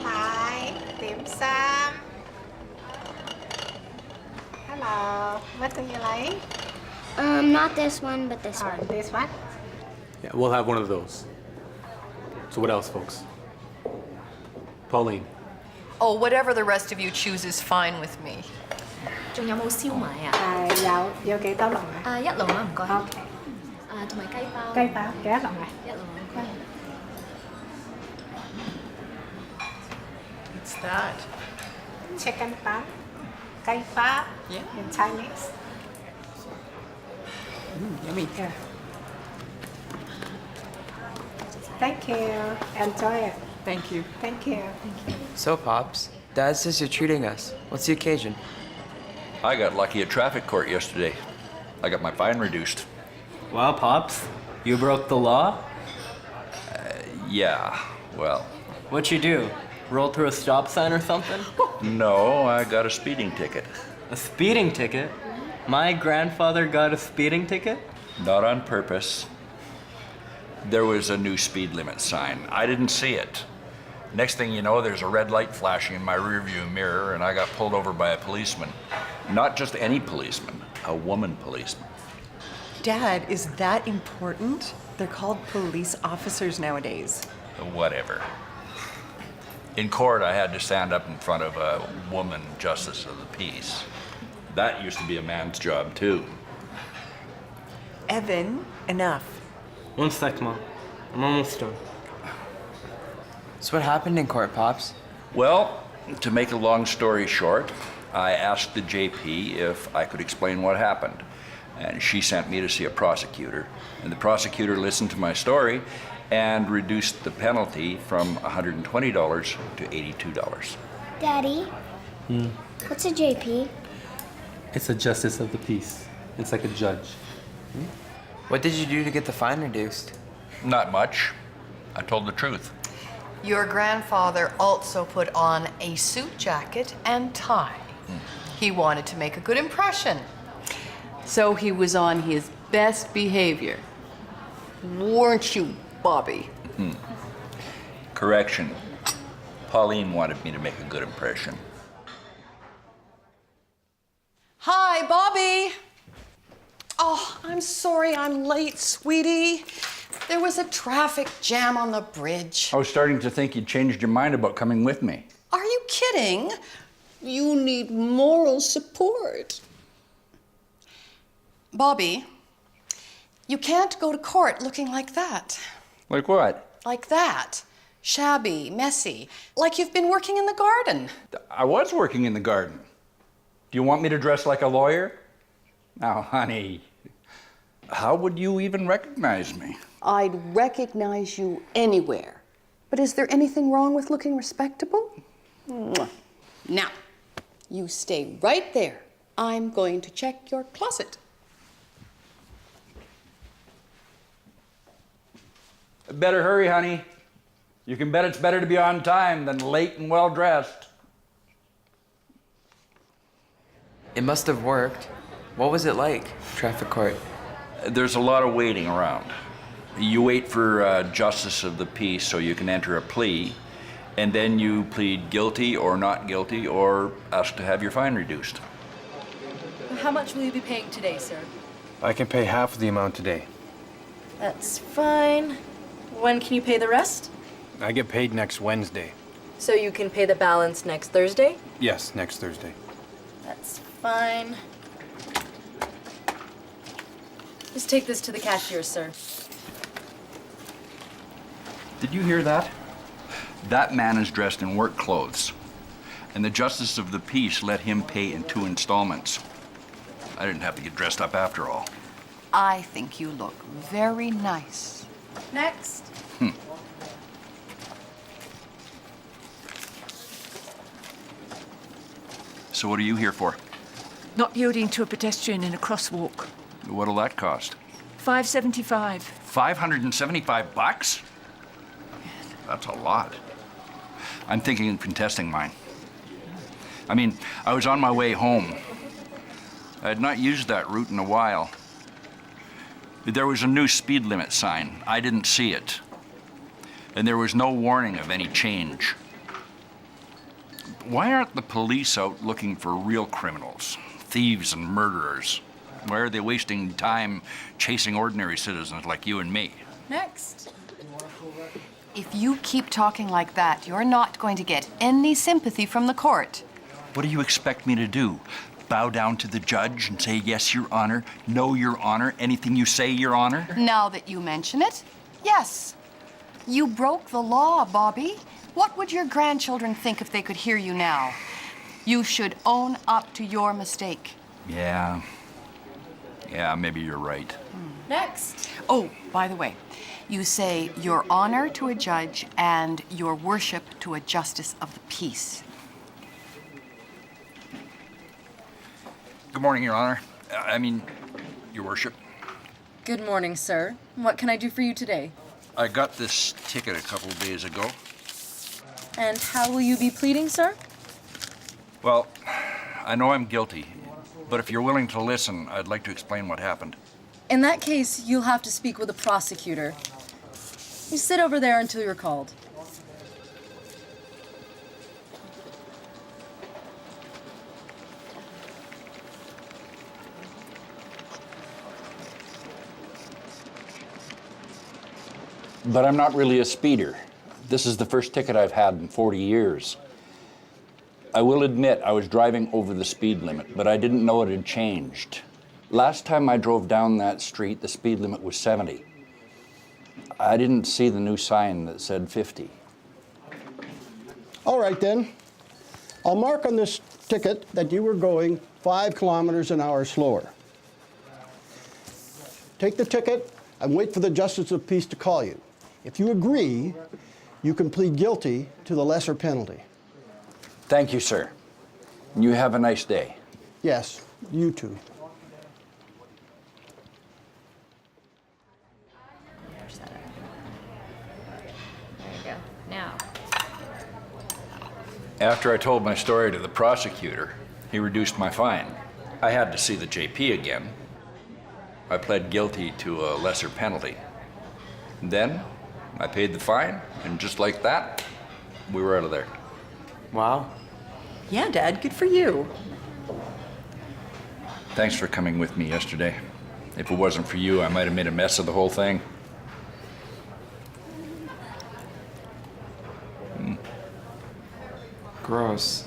mai, dim sum. Hello, what do you like? Not this one, but this Or one. this one? Yeah, we'll have one of those. So what else, folks? Pauline. Oh, whatever the rest of you choose is fine with me. 仲有冇燒賣啊？有幾多籠啊？一籠啊，唔該。 OK，同埋雞包。雞包幾多籠啊？一籠。 What's that? Chicken bun, 雞包 Yeah. in Chinese. Yummy. Yeah. Thank you. Enjoy it. Thank you. Thank you. So, Pops, Dad says you're treating us. What's the occasion? I got lucky at traffic court yesterday. I got my fine reduced. Wow, Pops, you broke the law? Yeah, well, What'd you do? Roll through a stop sign or something? no, I got a speeding ticket. A speeding ticket? My grandfather got a speeding ticket? Not on purpose. There was a new speed limit sign. I didn't see it. Next thing you know, there's a red light flashing in my rearview mirror, and I got pulled over by a policeman. Not just any policeman, a woman policeman. Dad, is that important? They're called police officers nowadays. Whatever. In court, I had to stand up in front of a woman justice of the peace. That used to be a man's job, too. Evan, enough. One sec, Mom. I'm almost done. So what happened in court, Pops? Well, to make a long story short, I asked the JP if I could explain what happened. And she sent me to see a prosecutor. And the prosecutor listened to my story and reduced the penalty from $120 to $82. Daddy? What's a JP? It's a justice of the peace. It's like a judge. What did you do to get the fine reduced? Not much. I told the truth. Your grandfather also put on a suit jacket and tie. He wanted to make a good impression. So he was on his best behavior. Weren't you, Bobby? Correction. Pauline wanted me to make a good impression. Hi, Bobby. Oh, I'm sorry I'm late, sweetie. There was a traffic jam on the bridge. I was starting to think you'd changed your mind about coming with me. Are you kidding? You need moral support. Bobby, you can't go to court looking like that. Like what? Like that. Shabby, messy, like you've been working in the garden. I was working in the garden. Do you want me to dress like a lawyer? Now, honey, how would you even recognize me? I'd recognize you anywhere. But is there anything wrong with looking respectable? Mwah. Now, you stay right there. I'm going to check your closet. Better hurry, honey. You can bet it's better to be on time than late and well-dressed. It must have worked. What was it like, traffic court? There's a lot of waiting around. You wait for justice of the peace so you can enter a plea, and then you plead guilty or not guilty or ask to have your fine reduced. How much will you be paying today, sir? I can pay half of the amount today. That's fine. When can you pay the rest? I get paid next Wednesday. So you can pay the balance next Thursday? Yes, next Thursday. That's fine. Just take this to the cashier, sir. Did you hear that? That man is dressed in work clothes, and the justice of the peace let him pay in 2 installments. I didn't have to get dressed up after all. I think you look very nice. Next. So what are you here for? Not yielding to a pedestrian in a crosswalk. What'll that cost? $5.75. $575? That's a lot. I'm thinking of contesting mine. I mean, I was on my way home. I had not used that route in a while. There was a new speed limit sign. I didn't see it. And there was no warning of any change. Why aren't the police out looking for real criminals, thieves and murderers? Why are they wasting time chasing ordinary citizens like you and me? Next. If you keep talking like that, you're not going to get any sympathy from the court. What do you expect me to do? Bow down to the judge and say, yes, Your Honor, no, Your Honor, anything you say, Your Honor? Now that you mention it, yes. You broke the law, Bobby. What would your grandchildren think if they could hear you now? You should own up to your mistake. Yeah, maybe you're right. Next. Oh, by the way, you say Your Honor to a judge and Your Worship to a justice of the peace. Good morning, Your Honor. Your Worship. Good morning, sir. What can I do for you today? I got this ticket a couple of days ago. And how will you be pleading, sir? Well, I know I'm guilty, but if you're willing to listen, I'd like to explain what happened. In that case, you'll have to speak with the prosecutor. You sit over there until you're called. But I'm not really a speeder. This is the first ticket I've had in 40 years. I will admit I was driving over the speed limit, but I didn't know it had changed. Last time I drove down that street, the speed limit was 70. I didn't see the new sign that said 50. All right then. I'll mark on this ticket that you were going 5 kilometers an hour slower. Take the ticket and wait for the Justice of Peace to call you. If you agree, you can plead guilty to the lesser penalty. Thank you, sir. You have a nice day. Yes, you too. There you go. Now. After I told my story to the prosecutor, he reduced my fine. I had to see the JP again. I pled guilty to a lesser penalty. Then, I paid the fine, and just like that, we were out of there. Wow. Yeah, Dad, good for you. Thanks for coming with me yesterday. If it wasn't for you, I might have made a mess of the whole thing. Gross.